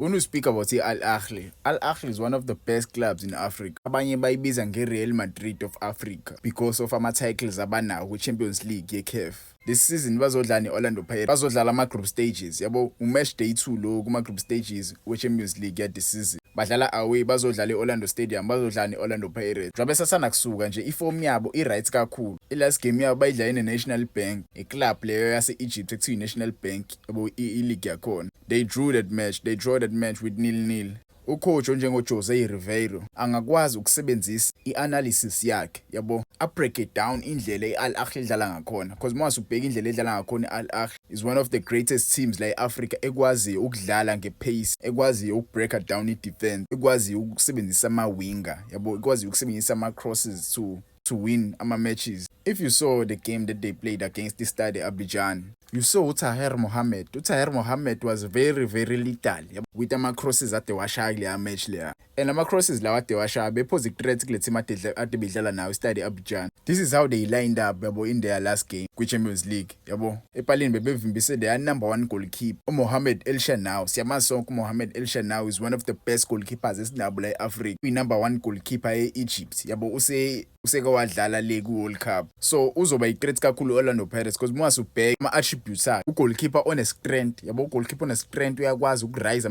When we speak about Al Ahly, Al Ahly is one of the best clubs in Africa. Abanye bayibiza nge-Real Madrid of Africa because of ama-titles abanawo kwi-Champions League ye-CAF. This season bazodlala ne-Orlando Pirates. Bazodlala ama-group stages. Yabo, u-match day 2 lo kuma-group stages we-Champions League ya this season. Badlala away bazodlala e-Orlando Stadium, bazodlala ne-Orlando Pirates. Njobe sasana kusuka nje iform yabo i-right kakhulu. I-last game yabo bayidlala ne-National Bank, i-club leyo yase-Egypt ekuthiwa i-National Bank, yabo i-league yakhona. They drew that match with 0-0. Ucoach onjengoJose Riveiro angakwazi ukusebenzisa i-analysis yakhe yabo break it down indlela i-Al Ahly idlala ngakhona because mase ubheka indlela edlala ngakhona i-Al Ahly is one of the greatest teams la e-Africa ekwaziyo ukudlala ngepace, ekwaziyo ukubreak down i-defense, ekwaziyo ukusebenzisa ama-winger yabo, ekwaziyo ukusebenzisa ama-crosses to win ama-matches. If you saw the game that they played against the Stade Abidjan, you saw Tahir Mohamed. Tahir Mohamed was very, very lethal with ama-crosses ade washaya kuleya match leya. And ama-crosses lawa ade washaya bepose i-threat kule team ade bedlala nawo i-Stade Abidjan. This is how they lined up yabo in their last game kwi-Champions League yabo. Epalini bebevimbise their number 1 goalkeeper uMohamed El Shanawy. Siyamazi sonke uMohamed El Shanawy is one of the best goalkeepers esinabo la e-Africa. Uyi-number 1 goalkeeper e-Egypt yabo, useke wadlala le ku-World Cup. So uzoba i-threat kakhulu Orlando Pirates because mwase ubheka ama-attributes akhe. Ugoalkeeper one-strength yabo, ugoalkeeper one-strength uyakwazi ukurise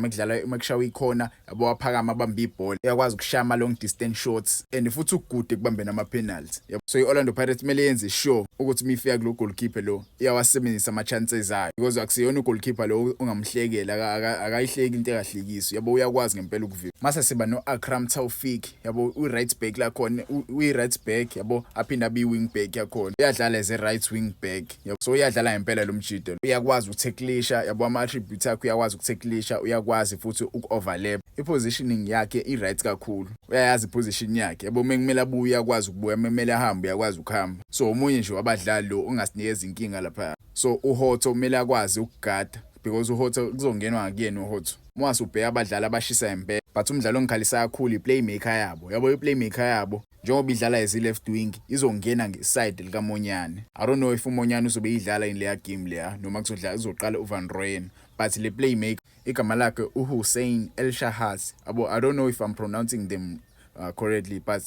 makushawa ikhona yabo, waphakama abambe ibhola, uyakwazi ukushaya ama-long distance shots and futhi ugude ekubambeni ama-penalty yabo. So i-Orlando Pirates kumele yenze sure ukuthi mifika kulo goalkeeper lo iyawasebenzisa ama-chances ayo because akusiyona ugoalkeeper lo ungamhlekela, akayihleki into engahlekisi yabo, uyakwazi ngempela ukuvika. Mase siba no-Akram Taufik yabo, uyi-right back lakhona, uyi-right back yabo, aphinde abe i-wing back yakhona, uyadlala as a right wing back yabo. So uyadlala ngempela lo mjito, uyakwazi ukuteklisha yabo, ama-attributes akhe uyakwazi ukuteklisha, uyakwazi futhi uku-overlap. I-positioning yakhe i-right kakhulu, uyayazi i-position yakhe yabo, mekumele abuye uyakwazi ukubuya, mekumele ahambe uyakwazi ukuhamba. So omunye nje wabadlali lo ungasinikeza inkinga lapha. So uHotho kumele akwazi ukugada because uHotho kuzongenwa ngakuyena uHotho. Mwase ubheka abadlali abashisa impela, but umdlalo ongikhalisa kakhulu i-playmaker yabo yabo, i-playmaker yabo njengoba idlala as i-left wing izongena ngeside likaMonyane. I don't know if uMonyane uzobe idlala in leya game leya noma kuzoqala uVan Rooyen, but le playmaker igama lakhe uHussein El Shahat abo, I don't know if I'm pronouncing them correctly, but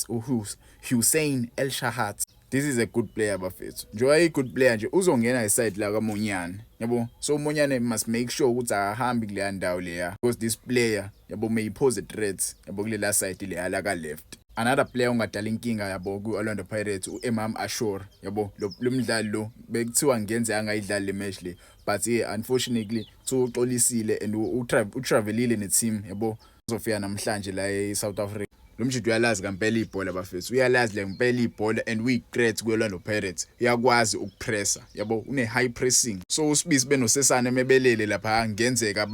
Hussein El Shahat. This is a good player bafethu. Njoba i-good player nje uzongena ngeside la kaMonyane yabo. So uMonyane must make sure ukuthi akahambi kuleya ndawo leya because this player yabo may pose a threat yabo kulela side leya la ka left. Another player ongadala inkinga yabo ku-Orlando Pirates u-Imam Ashur yabo, lo mdlali lo bekuthiwa ngenzeka angayidlali le match le, but unfortunately uxolisile and utravelile ne-team yabo, uzofika namhlanje la e-South Africa. Lo mjito uyalazi ngempela ibhola bafethu, uyalazi le ngempela ibhola and uyi-great ku-Orlando Pirates, uyakwazi ukupressa yabo, une-high pressing. So uSibisi benosesane mebelele lapha ngenzeka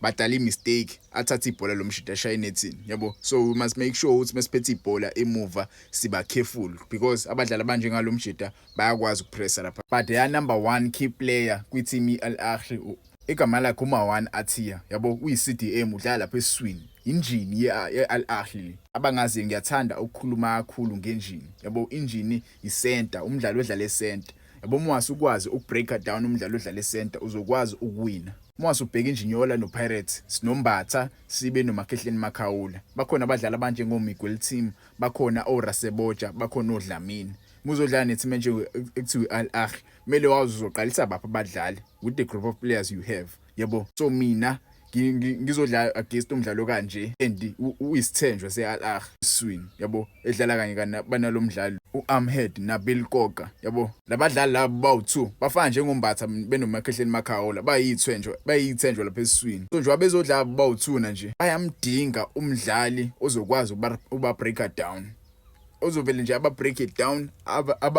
badala i-mistake, athathe ibhola lo mjito ashaya nethini yabo. So we must make sure ukuthi mesiphethe ibhola emuva siba careful because abadlali abanje ngalo mjito bayakwazi ukupressa lapha. But their number 1 key player kwi-team i-Al Ahly igama lakhe uMarwan Atiyah yabo, uyi-CDM, udlala lapha esiswini, injini ye-Al Ahly. Abangazi ngiyathanda ukukhuluma kakhulu ngenjini yabo, injini i-center, umdlali odlala e-center yabo. Mwase ukwazi ukubreak down umdlali odlala e-center uzokwazi ukuwina. Mwase ubheka injini ye-Orlando Pirates sinombatha, sibe noMakhehleni Makhawula, bakhona abadlali abanje ngoMiguel Team, bakhona oRaseboja, bakhona oDlamini. Muzodlala neteam nje ekuthiwa i-Al Ahly kumele wazi uzoqalisa bapha abadlali with the group of players you have yabo. So mina ngizodlala against umdlalo kanje and uyisithenjwa se-Al Ahly swing yabo, edlala kanye banalo mdlali u-Ahmed Nabil Koka yabo. Labadlali labo bawu2 bafana njengombatha benoMakhehleni Makhawula, bayithenjwa lapha esiswini. So njengoba bezodlala bawu2 nje bayamdinga umdlali ozokwazi uba break down, ozovele nje aba-break it down,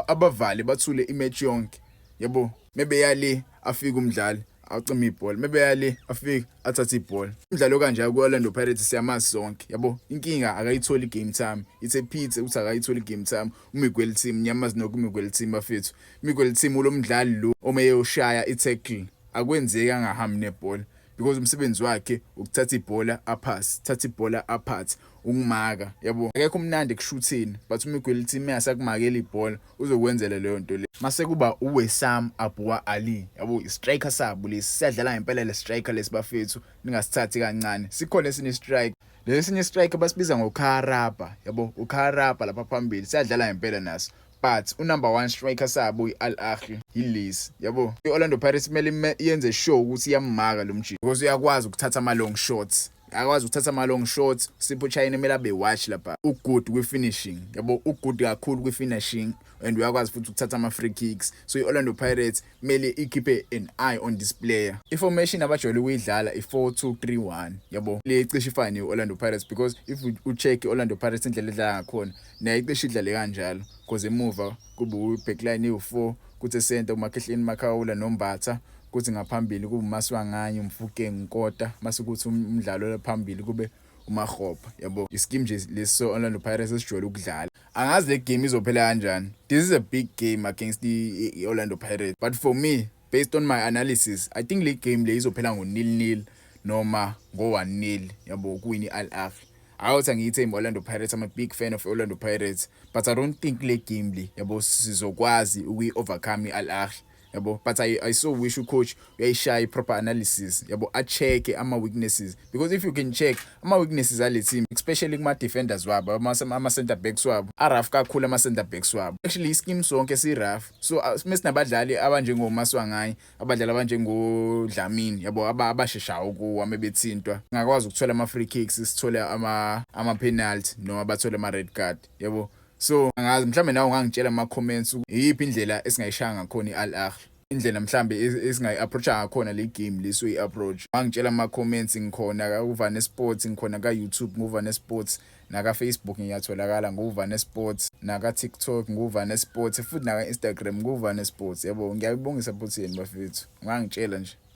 abavale bathule imatch yonke yabo. Maybe yale afika umdlali acima ibhola, maybe yale afika athathe ibhola. Umdlalo kanje ku-Orlando Pirates siyamazi sonke yabo, inkinga akayitholi game time, it's a pity ukuthi akayitholi game time. uMiguel Team nyamazi nokuMiguel Team bafethu, uMiguel Team ulo mdlali lo omeyoshaya i-tackle akwenzeki angahambi nebhola because umsebenzi wakhe ukuthatha ibhola aphasi, thatha ibhola aphathi, ungimaka, yabo. Akekho umnandi kushuthini, but uma igwele team yasakumakela ibhola uzokwenzela leyo nto le. Mase kuba uWesam Abua Ali, yabo, istriker sabo lesi siyadlala ngempela le striker lesi bafethu, ningasithathi kancane. Sikhona esinye strike. Lesinye striker basibiza ngoKharaba, yabo, uKharaba lapha phambili siyadlala ngempela naso. But unumber 1 striker sabo iAl Ahly yilesi, yabo. iOrlando Pirates kumele yenze sure ukuthi iyamaka lo mjini because uyakwazi ukuthatha ama long shots. Akwazi ukuthatha ama long shots. Sipho China kumele abe watch lapha. Ugood kwi-finishing, yabo, ugood kakhulu kwi-finishing and uyakwazi futhi ukuthatha ama free kicks. So iOrlando Pirates kumele ikhiphe an eye on this player. Information abajwayele ukuyidlala i-4-2-3-1, yabo. Le cishe ifane iOrlando Pirates because if ucheck iOrlando Pirates indlela edlala ngakhona nayo icishe idlale kanjalo because emuva kube ubackline u4, kuthi center uMakhehleni Makhawula noMbatha, kuthi ngaphambili kube uMaswanganye, uMfukeng, Nkota, mase kuthi umdlalo lephambili kube uMaghopa, yabo. Ischeme nje leso Orlando Pirates esijwayele ukudlala. Angazi le game izophela kanjani. This is a big game against the Orlando Pirates, but for me, based on my analysis, I think le game le izophela ngo-0-0 noma ngo-1-0, yabo, kuwini iAl Ahly. Awuthi angiyithembi Orlando Pirates, I'm a big fan of Orlando Pirates, but I don't think le game le, yabo, sizokwazi ukuyi-overcome iAl Ahly, yabo. But I so wish ucoach uyayishaya proper analysis, yabo, a-check ama weaknesses, because if you can check ama weaknesses ale team, especially kuma defenders wabo, ama center backs wabo rough kakhulu, ama center backs wabo actually ischeme sonke si rough. So mesinabadlali abanjengo Maswanganye, abadlali abanjengo Dlamini, yabo, abasheshayo kuwa mebethintwa, ngakwazi ukuthola ama free kicks, sithole ama penalty noma bathole ama red card, yabo. So angazi mhlambe nawe ungangitshela ama comments iyiphi indlela esingayishaya ngakhona iAl Ahly, indlela mhlambe esingayi-approacha ngakhona le game leso i-approach. Wangitshela ama comments, ngikhona kaUvane Sports, ngikhona ka-YouTube nguVane Sports, naka-Facebook ngiyatholakala nguVane Sports, naka-TikTok nguVane Sports, futhi naka-Instagram nguVane Sports, yabo. Ngiyabonga support yenu bafethu, ungangitshela nje.